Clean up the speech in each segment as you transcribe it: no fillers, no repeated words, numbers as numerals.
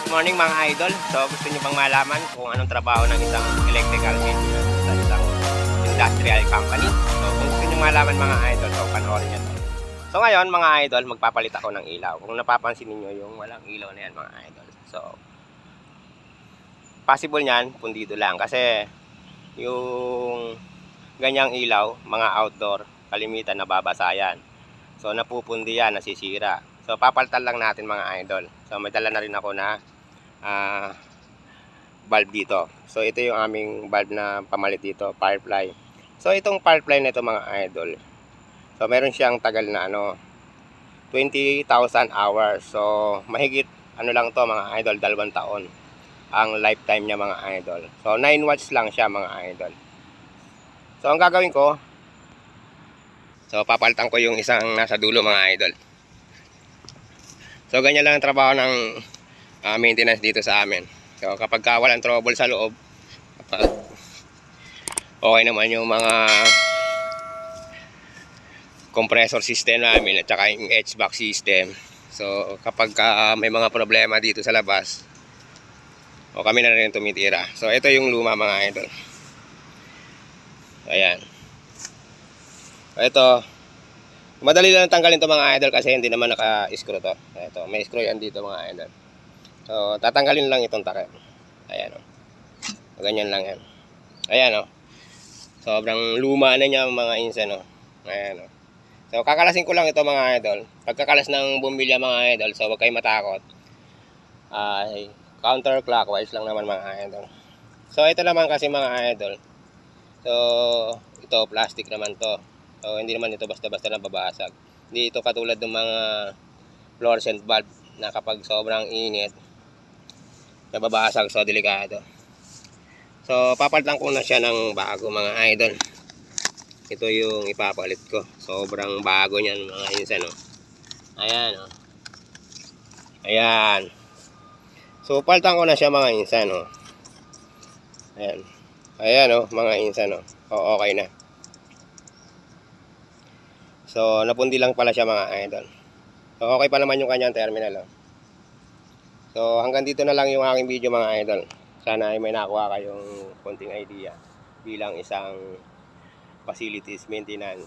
morning mga idol. So gusto niyo bang malaman kung anong trabaho ng isang electrical engineer sa isang industrial company? So kung gusto niyo malaman mga idol, so panoorin niyo to. So ngayon mga idol, magpapalit ako ng ilaw. Kung napapansin niyo yung walang ilaw na yan mga idol. So possible niyan, pundido lang kasi yung ganyang ilaw, mga outdoor, kalimitan nababasa yan. So napupundi yan, nasisira. So papalitan lang natin mga idol. So may dala na rin ako na bulb dito. So ito yung aming bulb na pamalit dito, Firefly. So itong Firefly na ito mga idol. So meron siyang tagal na 20,000 hours. So mahigit lang to mga idol, 2 taon ang lifetime niya mga idol. So 9 watts lang siya mga idol. So ang gagawin ko, so papalitan ko yung isang nasa dulo mga idol. So ganyan lang ang trabaho ng maintenance dito sa amin. So kapag walang trouble sa loob, kapag okay naman yung mga compressor system namin at saka yung HVAC system. So kapag may mga problema dito sa labas, o kami na rin tumitira. So ito yung luma mga idol. Ayan. So, ito madali lang tanggalin to mga idol kasi hindi naman naka-screw to. Ito, may screw yan dito mga idol. So, tatanggalin lang itong takip. Ayan o. So, ganyan lang yan. Ayan o. Sobrang luma na niya mga insan o. Ayan o. So, kakalasin ko lang ito mga idol. Pagkakalas ng bumbilya mga idol, so huwag kayong matakot. Ay, counterclockwise lang naman mga idol. So, ito naman kasi mga idol. So, ito, plastic naman to. So, hindi naman ito basta-basta nababasag. Hindi ito katulad ng mga fluorescent bulb na kapag sobrang init, nababasag. So, delikado. So, papalitan ko na siya ng bago mga idol. Ito yung ipapalit ko. Sobrang bago niyan mga insan. Ayan. Ayan. So, palitan ko na siya mga insan. Ayan. Ayan mga insan. O, okay na. So, napundi lang pala siya mga idol. So, okay pa naman yung kanyang terminal. So, hanggang dito na lang yung aking video mga idol. Sana ay may nakuha kayong konting idea bilang isang facilities maintenance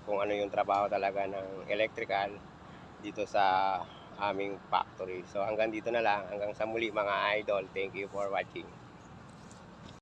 kung ano yung trabaho talaga ng electrical dito sa aming factory. So, hanggang dito na lang. Hanggang sa muli mga idol. Thank you for watching.